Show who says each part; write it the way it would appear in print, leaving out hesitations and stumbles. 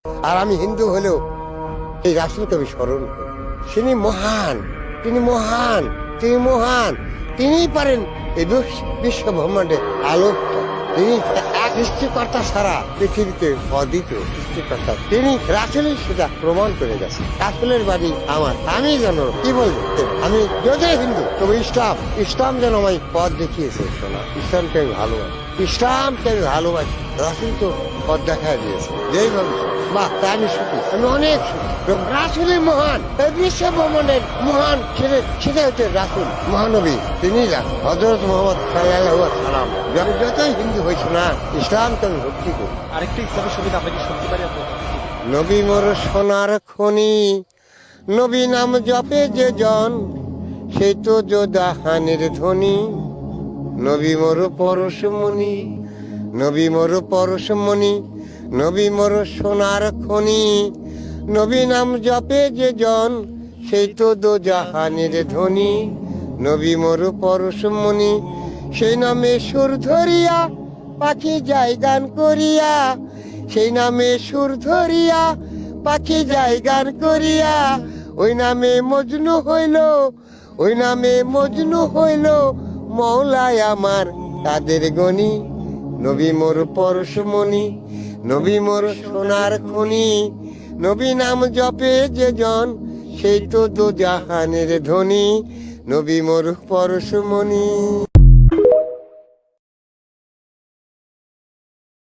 Speaker 1: আর আমি হিন্দু হলেও এই রাসূলকে আমি স্মরণ করি। তিনি মহান, তিনি মহান, তিনি মহান। তিনিই পারেন এই বিশ্ব ব্রহ্মাণ্ডে আলোকটা। তিনি এক সৃষ্টিকর্তা ছাড়া পৃথিবীতে অদ্বিতীয় সৃষ্টিকর্তা। তিনি রাসূলই সেটা প্রমাণ করে গেছেন। রাসূলের বাণী আমার, আমি যেন কি বলবো, আমি যদি হিন্দু তবে ইসলাম যেন আমায় পথ দেখিয়েছে। শোনা, ইসলামকে আমি ভালোবাসি, ইসলামকে আমি ভালোবাসি। রাসূল তো পথ দেখায় দিয়েছে যেইভাবে। বাহ, আমি সুখী, আমি অনেক সুখী। রাসূলই মহান, এই বিশ্ব ব্রহ্মাণ্ডের মহান। সেটা হচ্ছে রাসূল, মহানবী। তিনি হযরত মুহাম্মদ সাল্লাল্লাহু আলাইহি ওয়াসাল্লাম। আমি যতই হিন্দু হয়েছে না, ইসলামকে আমি ভক্তি করি।
Speaker 2: আরেকটা ইসলামের সুবিধা আমরা কি শুনতে পারি আপনার?
Speaker 1: নবী মোর সোনার খনি, নবী নাম জপে যে জন, সেই তো যোদাহানের ধ্বনি। নবী মোর পরশমণি, নবী মোর পরশমণি, নবী মোর সোনার খনি, নবী নাম জপে যে জন, সেই তো দোজাহানের ধ্বনি। নবী মোর পরশমণি, সেই নামে সুর ধরিয়া পাখি যায় গান করিয়া, সেই নামে সুর ধরিয়া পাখি যায় গান করিয়া। ওই নামে মজনু হইল, ওই নামে মজনু হইল মওলায় আমার তাদের গনি। নবী মোর পরশমণি, নবী মোর সোনার খনি, নবী নাম জপে যে জন, সেই তো দোজাহানের ধ্বনি। নবী মোর পরশমণি।